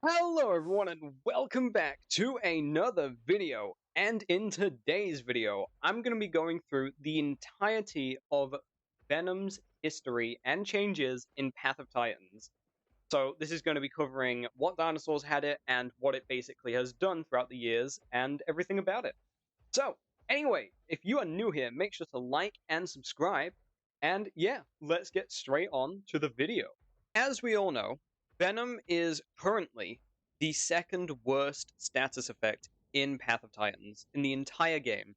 Hello everyone and welcome back to another video, and in today's video I'm going to be going through the entirety of Venom's history and changes in Path of Titans. So this is going to be covering what dinosaurs had it and what it basically has done throughout the years and everything about it. So anyway, if you are new here, make sure to like and subscribe, and yeah, let's get straight on to the video. As we all know, Venom is currently the second worst status effect in Path of Titans in the entire game.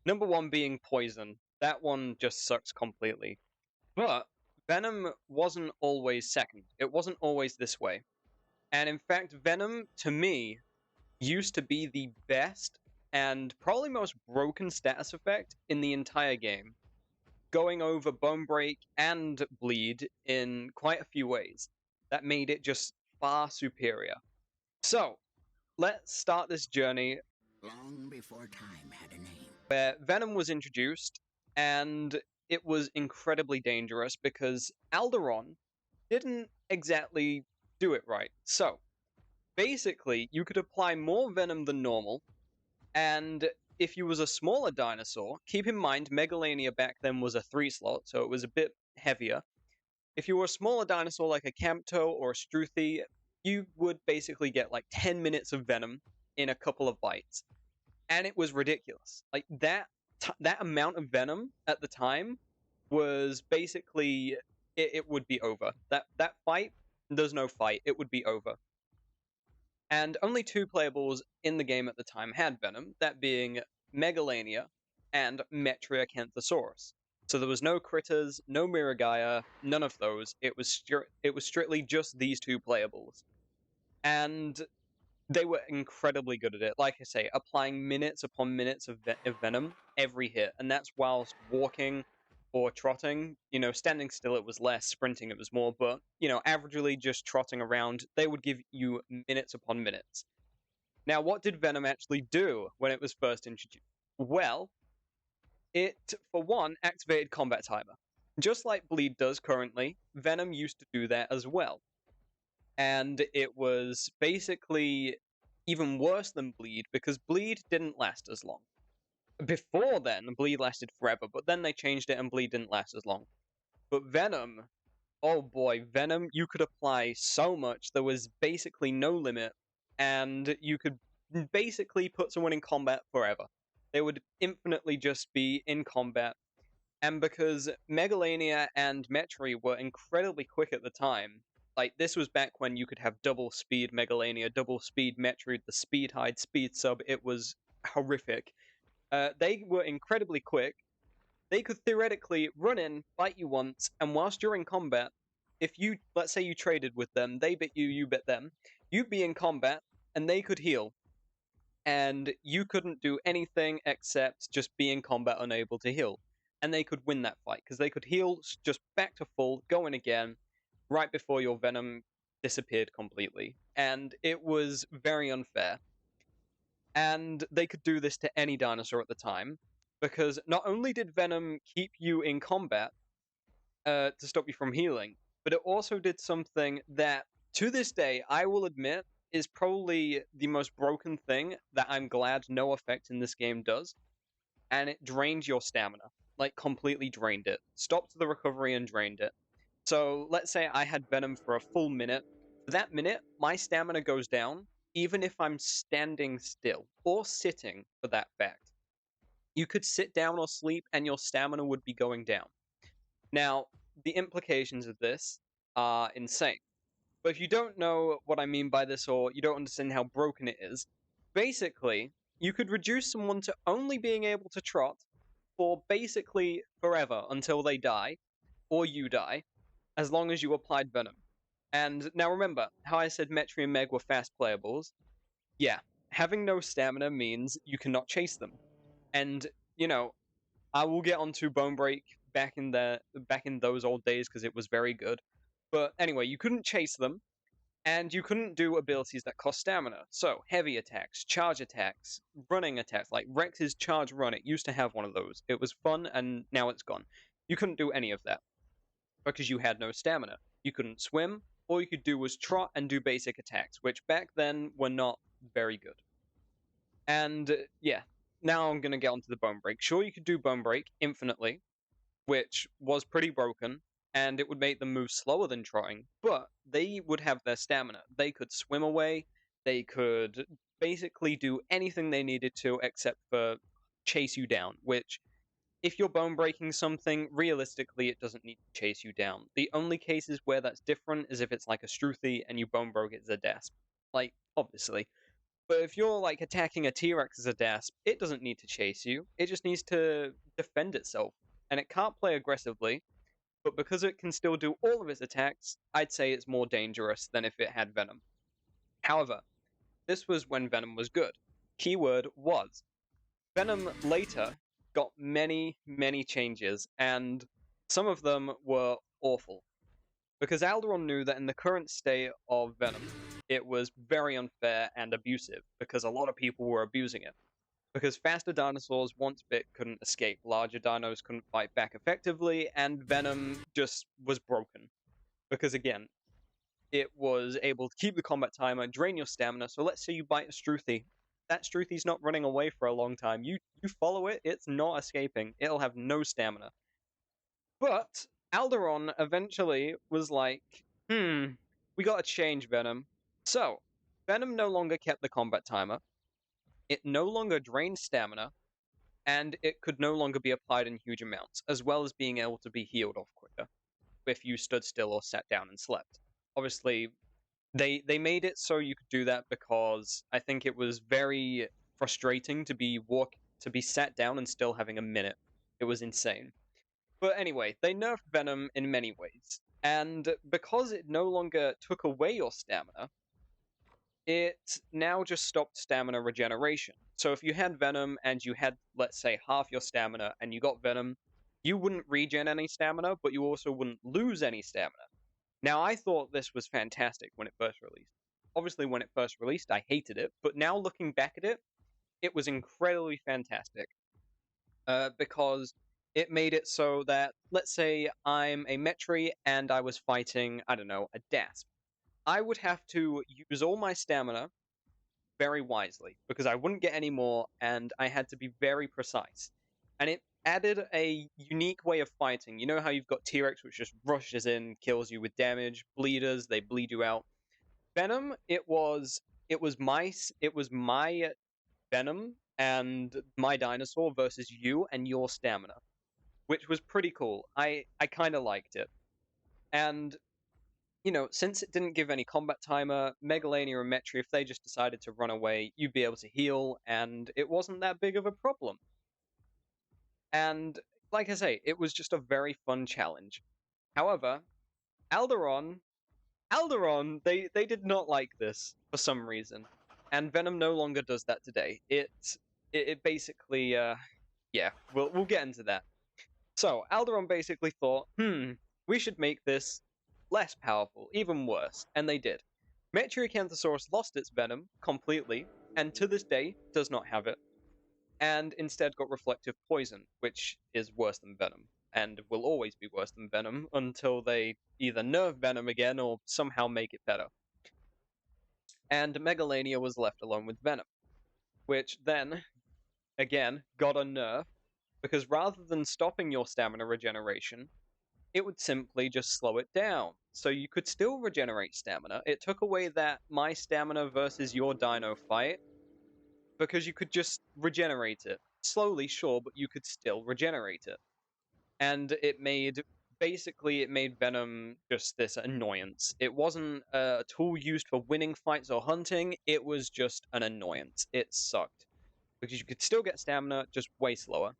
Number one being Poison. That one just sucks completely. But Venom wasn't always second. It wasn't always this way. And in fact, Venom, to me, used to be the best and probably most broken status effect in the entire game, going over Bone Break and Bleed in quite a few ways. That made it just far superior. So, let's start this journey long before time had a name. where Venom was introduced, and it was incredibly dangerous because Alderaan didn't exactly do it right. So, basically, you could apply more Venom than normal, and if you was a smaller dinosaur, keep in mind Megalania back then was a 3-slot, so it was a bit heavier. If you were a smaller dinosaur like a Campto or a Struthi, you would basically get like 10 minutes of Venom in a couple of bites. And it was ridiculous. Like that amount of Venom at the time was basically it would be over. That fight, there's no fight, it would be over. And only two playables in the game at the time had Venom, that being Megalania and Metriacanthosaurus. So there was no Critters, no Miragaia, none of those. It was strictly just these two playables. And they were incredibly good at it. Like I say, applying minutes upon minutes of Venom every hit. And that's whilst walking or trotting. Standing still it was less, sprinting it was more, but, averagely just trotting around, they would give you minutes upon minutes. Now, what did Venom actually do when it was first introduced? Well, it, for one, activated combat timer. Just like Bleed does currently, Venom used to do that as well. And it was basically even worse than Bleed because Bleed didn't last as long. Before then, Bleed lasted forever, but then they changed it and Bleed didn't last as long. But Venom, oh boy, Venom, you could apply so much. There was basically no limit, and you could basically put someone in combat forever. They would infinitely just be in combat. And because Megalania and Metri were incredibly quick at the time, like this was back when you could have double speed Megalania, double speed Metri, the speed hide, speed sub, it was horrific. They were incredibly quick. They could theoretically run in, bite you once, and whilst you're in combat, if you, let's say you traded with them, they bit you, you bit them, you'd be in combat, and they could heal. And you couldn't do anything except just be in combat unable to heal. And they could win that fight, because they could heal just back to full, go in again, right before your Venom disappeared completely. And it was very unfair. And they could do this to any dinosaur at the time, because not only did Venom keep you in combat to stop you from healing, but it also did something that, to this day, I will admit, is probably the most broken thing that I'm glad no effect in this game does, and it drained your stamina. Like, completely drained it. Stopped the recovery and drained it. So, let's say I had Venom for a full minute. For that minute, my stamina goes down, even if I'm standing still, or sitting, for that fact. You could sit down or sleep, and your stamina would be going down. Now, the implications of this are insane. But if you don't know what I mean by this, or you don't understand how broken it is, basically, you could reduce someone to only being able to trot for basically forever until they die, or you die, as long as you applied Venom. And now remember, how I said Metri and Meg were fast playables? Yeah, having no stamina means you cannot chase them. And, I will get onto Bone Break back in those old days because it was very good. But anyway, you couldn't chase them, and you couldn't do abilities that cost stamina. So, heavy attacks, charge attacks, running attacks, like Rex's charge run, it used to have one of those. It was fun, and now it's gone. You couldn't do any of that because you had no stamina. You couldn't swim, all you could do was trot and do basic attacks, which back then were not very good. And yeah, now I'm going to get onto the Bone Break. Sure, you could do Bone Break infinitely, which was pretty broken, and it would make them move slower than trotting, but they would have their stamina. They could swim away, they could basically do anything they needed to except for chase you down, which, if you're bone breaking something, realistically, it doesn't need to chase you down. The only cases where that's different is if it's like a Struthy and you bone broke it as a Dasp. Like, obviously. But if you're like attacking a T-Rex as a Dasp, it doesn't need to chase you. It just needs to defend itself. And it can't play aggressively, but because it can still do all of its attacks, I'd say it's more dangerous than if it had Venom. However, this was when Venom was good. Keyword was. Venom later got many, many changes, and some of them were awful. Because Alderaan knew that in the current state of Venom, it was very unfair and abusive, because a lot of people were abusing it. Because faster dinosaurs, once bit, couldn't escape, larger dinos couldn't fight back effectively, and Venom just was broken. Because again, it was able to keep the combat timer, drain your stamina, so let's say you bite a Struthy. That Struthy's not running away for a long time. You follow it, it's not escaping. It'll have no stamina. But Alderaan eventually was like, we gotta change Venom. So, Venom no longer kept the combat timer, it no longer drained stamina, and it could no longer be applied in huge amounts, as well as being able to be healed off quicker if you stood still or sat down and slept. Obviously, they made it so you could do that because I think it was very frustrating to be sat down and still having a minute. It was insane. But anyway, they nerfed Venom in many ways. And because it no longer took away your stamina, it now just stopped stamina regeneration. So if you had Venom and you had, let's say, half your stamina and you got Venom, you wouldn't regen any stamina, but you also wouldn't lose any stamina. Now, I thought this was fantastic when it first released. Obviously, when it first released, I hated it, but now looking back at it, it was incredibly fantastic. Because it made it so that, let's say I'm a Metri and I was fighting, I don't know, a Dasp. I would have to use all my stamina very wisely because I wouldn't get any more and I had to be very precise. And it added a unique way of fighting. You know how you've got T-Rex which just rushes in, kills you with damage, bleeders, they bleed you out. Venom, it was my Venom and my dinosaur versus you and your stamina, which was pretty cool. I kind of liked it. And since it didn't give any combat timer, Megalania and Metri, if they just decided to run away, you'd be able to heal, and it wasn't that big of a problem. And like I say, it was just a very fun challenge. However, Alderaan, they did not like this for some reason, and Venom no longer does that today. It basically, yeah, we'll get into that. So Alderaan basically thought, we should make this less powerful, even worse, and they did. Metriacanthosaurus lost its venom completely, and to this day does not have it, and instead got reflective poison, which is worse than venom, and will always be worse than venom until they either nerf venom again or somehow make it better. And Megalania was left alone with venom, which then, again, got a nerf, because rather than stopping your stamina regeneration, it would simply just slow it down. So you could still regenerate stamina. It took away that my stamina versus your dino fight, because you could just regenerate it. Slowly, sure, but you could still regenerate it. And it made Venom just this annoyance. It wasn't a tool used for winning fights or hunting, it was just an annoyance. It sucked. Because you could still get stamina, just way slower.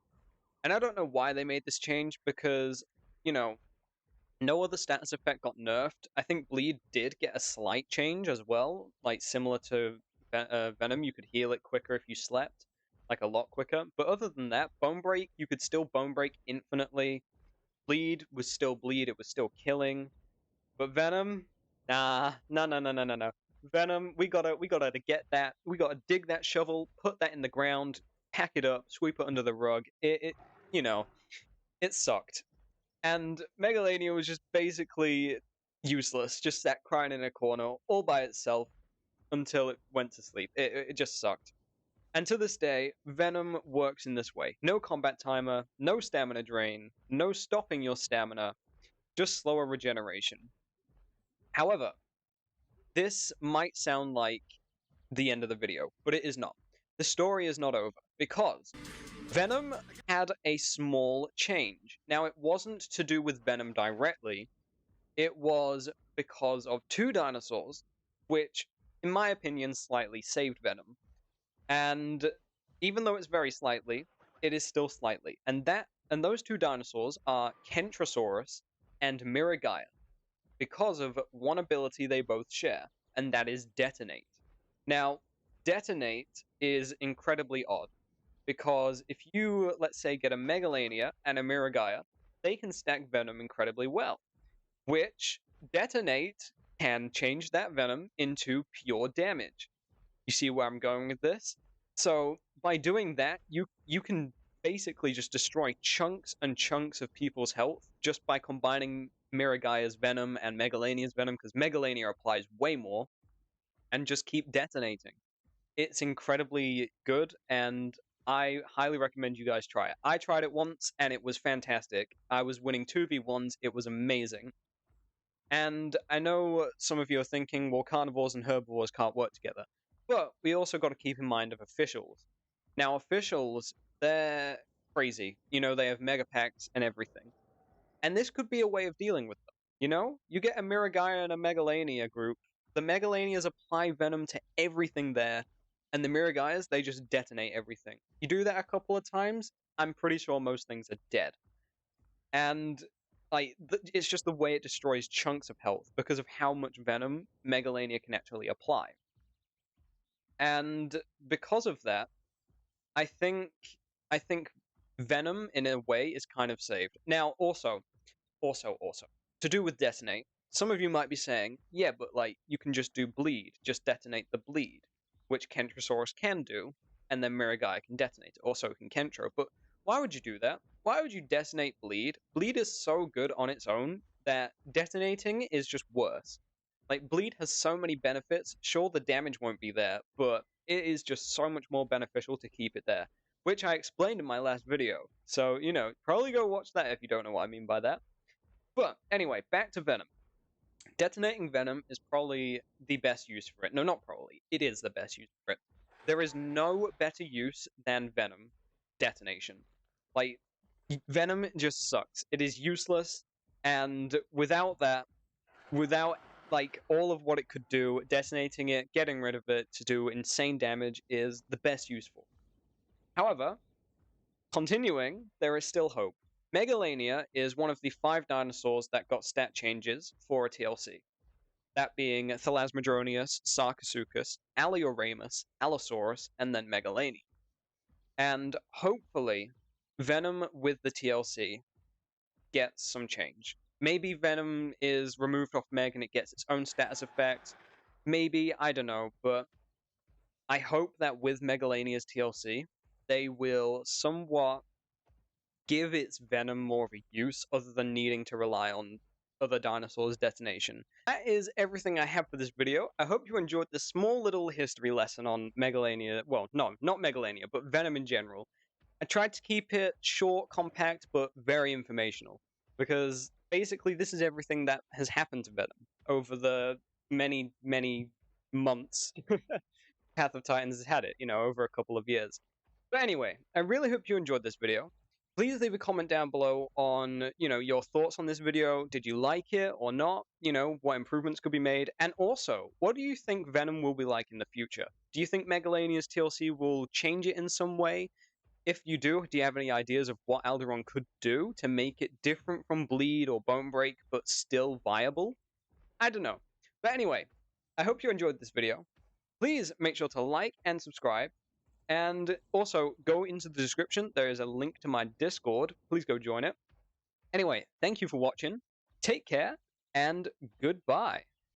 And I don't know why they made this change, because, no other status effect got nerfed. I think Bleed did get a slight change as well, like similar to Venom. You could heal it quicker if you slept, like a lot quicker. But other than that, Bone Break, you could still Bone Break infinitely. Bleed was still Bleed, it was still killing. But Venom, nah, no. Venom, we gotta get that. We gotta dig that shovel, put that in the ground, pack it up, sweep it under the rug. It sucked. And Megalania was just basically useless, just sat crying in a corner all by itself until it went to sleep. It just sucked. And to this day, Venom works in this way. No combat timer, no stamina drain, no stopping your stamina, just slower regeneration. However, this might sound like the end of the video, but it is not. The story is not over, because Venom had a small change. Now, it wasn't to do with Venom directly, it was because of two dinosaurs, which, in my opinion, slightly saved Venom. And even though it's very slightly, it is still slightly. And those two dinosaurs are Kentrosaurus and Miragaia, because of one ability they both share, and that is Detonate. Now, Detonate is incredibly odd, because if you, let's say, get a Megalania and a Miragaia, they can stack Venom incredibly well, which Detonate can change that Venom into pure damage. You see where I'm going with this? So by doing that, you can basically just destroy chunks and chunks of people's health just by combining Miragaia's Venom and Megalania's Venom, because Megalania applies way more, and just keep detonating. It's incredibly good, and I highly recommend you guys try it. I tried it once, and it was fantastic. I was winning 2v1s, it was amazing. And I know some of you are thinking, well, carnivores and herbivores can't work together. But we also got to keep in mind of officials. Now, officials, they're crazy. You know, they have mega packs and everything. And this could be a way of dealing with them. You know, you get a Miragaia and a Megalania group. The Megalanias apply Venom to everything there, and the Miragaias, they just detonate everything. You do that a couple of times, I'm pretty sure most things are dead. And like it's just the way it destroys chunks of health because of how much Venom Megalania can actually apply. And because of that, I think I think Venom in a way is kind of saved. Now, also, to do with detonate, some of you might be saying, yeah, but like you can just do bleed, just detonate the bleed, which Kentrosaurus can do, and then Miragaia can detonate it. Also can Kentro, but why would you do that? Why would you detonate bleed? Bleed is so good on its own that detonating is just worse. Like, bleed has so many benefits. Sure, the damage won't be there, but it is just so much more beneficial to keep it there, which I explained in my last video. So, you know, probably go watch that if you don't know what I mean by that. But anyway, back to Venom. Detonating Venom is probably the best use for it. No, not probably. It is the best use for it. There is no better use than Venom detonation. Like, Venom just sucks. It is useless, and without that, without like all of what it could do, detonating it, getting rid of it to do insane damage is the best useful. However, continuing, there is still hope. Megalania is one of the 5 dinosaurs that got stat changes for a TLC. That being Thalasmadronius, Sarcosuchus, Alioramus, Allosaurus, and then Megalania. And hopefully, Venom with the TLC gets some change. Maybe Venom is removed off Meg and it gets its own status effect. Maybe, I don't know, but I hope that with Megalania's TLC, they will somewhat give its Venom more of a use other than needing to rely on other dinosaurs' detonation. That is everything I have for this video. I hope you enjoyed this small little history lesson on Megalania. Well, no, not Megalania, but Venom in general. I tried to keep it short, compact, but very informational, because basically this is everything that has happened to Venom over the many, many months Path of Titans has had it, you know, over a couple of years. But anyway, I really hope you enjoyed this video. Please leave a comment down below on, you know, your thoughts on this video. Did you like it or not? You know, what improvements could be made? And also, what do you think Venom will be like in the future? Do you think Megalania's TLC will change it in some way? If you do you have any ideas of what Alderaan could do to make it different from Bleed or Bone Break, but still viable? I don't know. But anyway, I hope you enjoyed this video. Please make sure to like and subscribe. And also, go into the description. There is a link to my Discord. Please go join it. Anyway, thank you for watching. Take care, and goodbye.